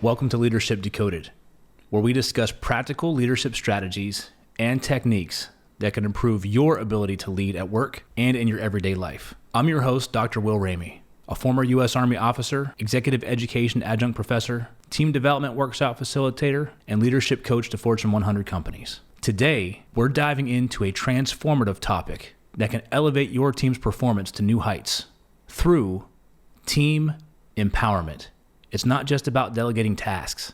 Welcome to Leadership Decoded, where we discuss practical leadership strategies and techniques that can improve your ability to lead at work and in your everyday life. I'm your host, Dr. Will Ramey, a former U.S. Army officer, Executive Education Adjunct Professor, Team Development Workshop Facilitator, and Leadership Coach to Fortune 100 companies. Today, we're diving into a transformative topic that can elevate your team's performance to new heights through team empowerment. It's not just about delegating tasks.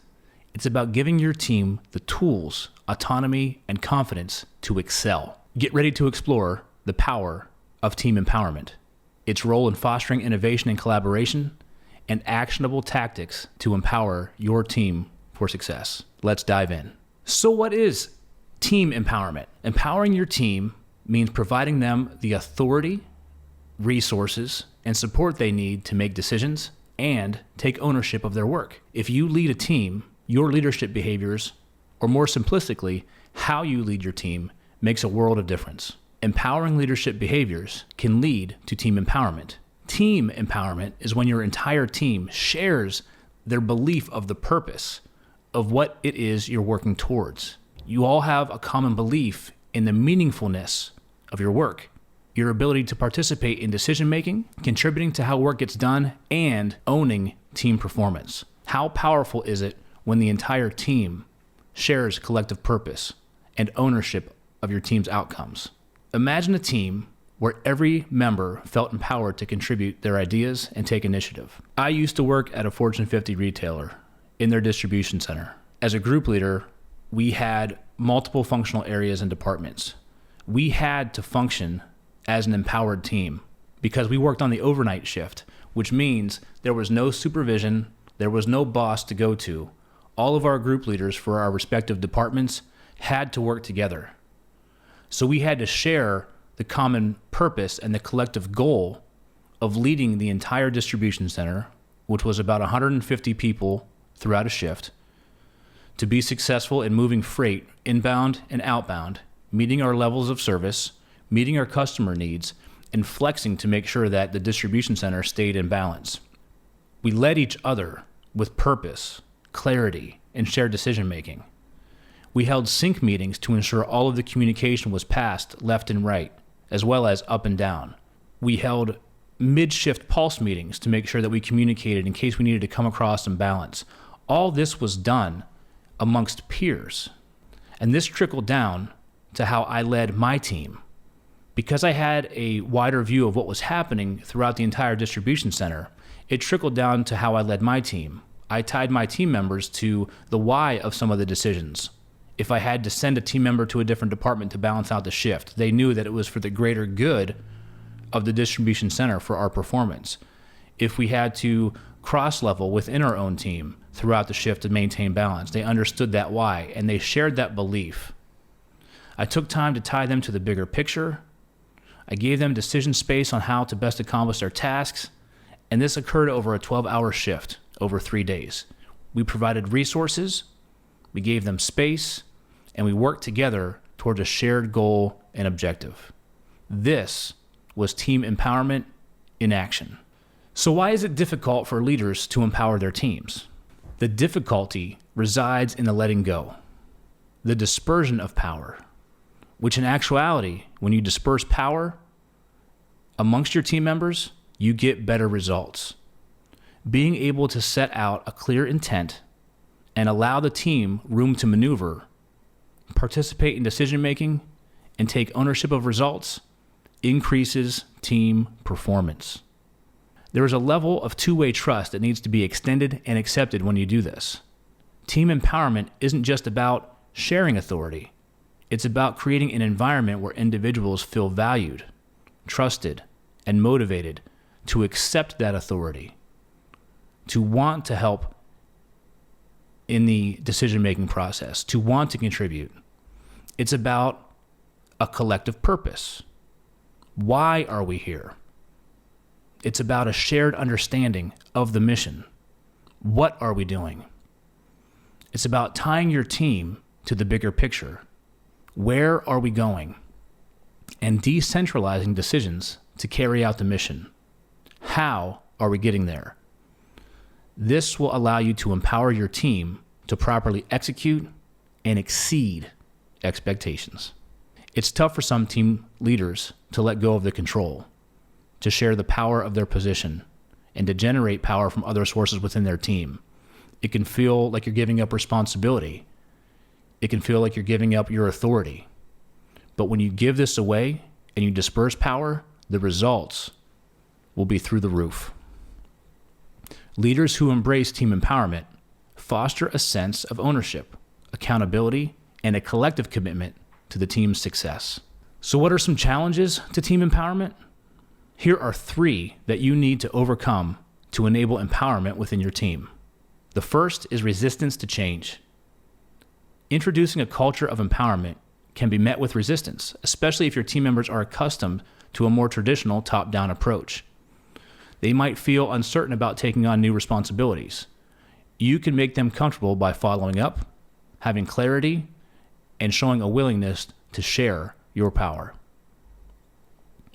It's about giving your team the tools, autonomy, and confidence to excel. Get ready to explore the power of team empowerment, its role in fostering innovation and collaboration, and actionable tactics to empower your team for success. Let's dive in. So what is team empowerment? Empowering your team means providing them the authority, resources, and support they need to make decisions and take ownership of their work. If you lead a team, your leadership behaviors, or more simplistically, how you lead your team, makes a world of difference. Empowering leadership behaviors can lead to team empowerment. Team empowerment is when your entire team shares their belief of the purpose of what it is you're working towards. You all have a common belief in the meaningfulness of your work, your ability to participate in decision-making, contributing to how work gets done, and owning team performance. How powerful is it when the entire team shares collective purpose and ownership of your team's outcomes? Imagine a team where every member felt empowered to contribute their ideas and take initiative. I used to work at a Fortune 50 retailer in their distribution center. As a group leader, we had multiple functional areas and departments. We had to function as an empowered team because we worked on the overnight shift, which means there was no supervision, there was no boss to go to. All of our group leaders for our respective departments had to work together. So we had to share the common purpose and the collective goal of leading the entire distribution center, which was about 150 people throughout a shift, to be successful in moving freight inbound and outbound, meeting our levels of service, meeting our customer needs, and flexing to make sure that the distribution center stayed in balance. We led each other with purpose, clarity, and shared decision-making. We held sync meetings to ensure all of the communication was passed left and right, as well as up and down. We held mid-shift pulse meetings to make sure that we communicated in case we needed to come across some balance. All this was done amongst peers. And this trickled down to how I led my team. Because I had a wider view of what was happening throughout the entire distribution center, it trickled down to how I led my team. I tied my team members to the why of some of the decisions. If I had to send a team member to a different department to balance out the shift, they knew that it was for the greater good of the distribution center for our performance. If we had to cross-level within our own team throughout the shift to maintain balance, they understood that why, and they shared that belief. I took time to tie them to the bigger picture. I gave them decision space on how to best accomplish their tasks, and this occurred over a 12-hour shift over 3 days. We provided resources, we gave them space, and we worked together towards a shared goal and objective. This was team empowerment in action. So why is it difficult for leaders to empower their teams? The difficulty resides in the letting go, the dispersion of power, which in actuality, when you disperse power amongst your team members, you get better results. Being able to set out a clear intent and allow the team room to maneuver, participate in decision-making, and take ownership of results increases team performance. There is a level of two-way trust that needs to be extended and accepted when you do this. Team empowerment isn't just about sharing authority. It's about creating an environment where individuals feel valued, trusted, and motivated to accept that authority, to want to help in the decision-making process, to want to contribute. It's about a collective purpose. Why are we here? It's about a shared understanding of the mission. What are we doing? It's about tying your team to the bigger picture. Where are we going? And decentralizing decisions to carry out the mission. How are we getting there? This will allow you to empower your team to properly execute and exceed expectations. It's tough for some team leaders to let go of the control, to share the power of their position, and to generate power from other sources within their team. It can feel like you're giving up responsibility. It can feel like you're giving up your authority. But when you give this away and you disperse power, the results will be through the roof. Leaders who embrace team empowerment foster a sense of ownership, accountability, and a collective commitment to the team's success. So what are some challenges to team empowerment? Here are 3 that you need to overcome to enable empowerment within your team. The first is resistance to change. Introducing a culture of empowerment can be met with resistance, especially if your team members are accustomed to a more traditional top-down approach. They might feel uncertain about taking on new responsibilities. You can make them comfortable by following up, having clarity, and showing a willingness to share your power.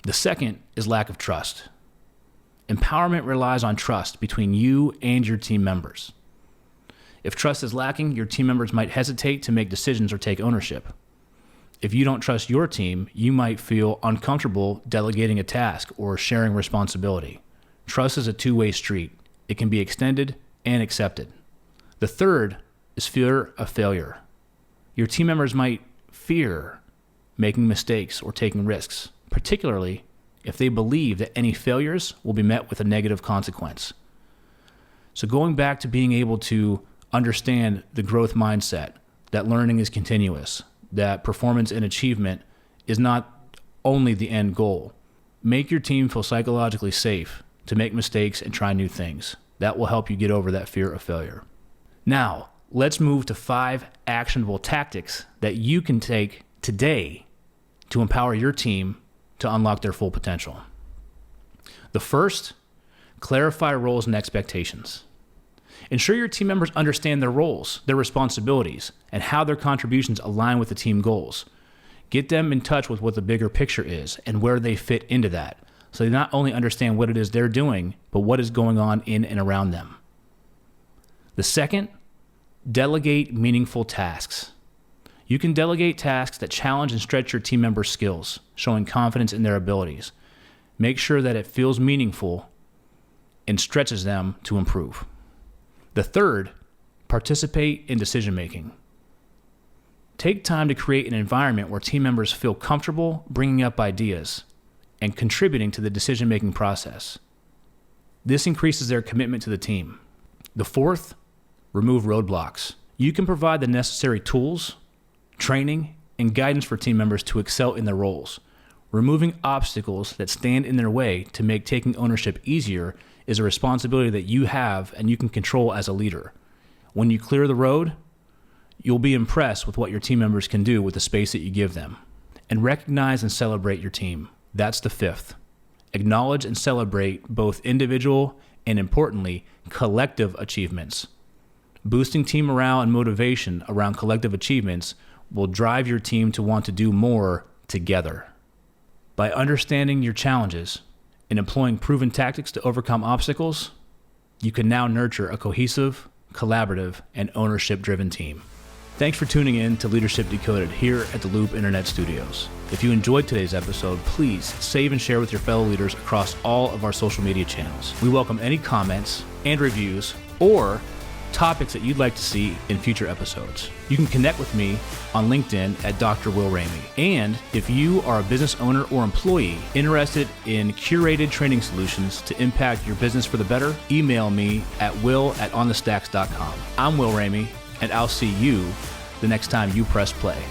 The second is lack of trust. Empowerment relies on trust between you and your team members. If trust is lacking, your team members might hesitate to make decisions or take ownership. If you don't trust your team, you might feel uncomfortable delegating a task or sharing responsibility. Trust is a two-way street. It can be extended and accepted. The third is fear of failure. Your team members might fear making mistakes or taking risks, particularly if they believe that any failures will be met with a negative consequence. So going back to being able to understand the growth mindset, that learning is continuous, that performance and achievement is not only the end goal. Make your team feel psychologically safe to make mistakes and try new things. That will help you get over that fear of failure. Now, let's move to 5 actionable tactics that you can take today to empower your team to unlock their full potential. The first, clarify roles and expectations. Ensure your team members understand their roles, their responsibilities, and how their contributions align with the team goals. Get them in touch with what the bigger picture is and where they fit into that, so they not only understand what it is they're doing, but what is going on in and around them. The second, delegate meaningful tasks. You can delegate tasks that challenge and stretch your team members' skills, showing confidence in their abilities. Make sure that it feels meaningful and stretches them to improve. The third, participate in decision-making. Take time to create an environment where team members feel comfortable bringing up ideas and contributing to the decision-making process. This increases their commitment to the team. The fourth, remove roadblocks. You can provide the necessary tools, training, and guidance for team members to excel in their roles. Removing obstacles that stand in their way to make taking ownership easier is a responsibility that you have and you can control as a leader. When you clear the road, you'll be impressed with what your team members can do with the space that you give them. And recognize and celebrate your team. That's the fifth. Acknowledge and celebrate both individual and, importantly, collective achievements. Boosting team morale and motivation around collective achievements will drive your team to want to do more together. By understanding your challenges and employing proven tactics to overcome obstacles, you can now nurture a cohesive, collaborative, and ownership-driven team. Thanks for tuning in to Leadership Decoded here at the Loop Internet Studios. If you enjoyed today's episode, please save and share with your fellow leaders across all of our social media channels. We welcome any comments and reviews or topics that you'd like to see in future episodes. You can connect with me on LinkedIn at Dr. Will Ramey. And if you are a business owner or employee interested in curated training solutions to impact your business for the better, email me at will@onthestacks.com. I'm Will Ramey, and I'll see you the next time you press play.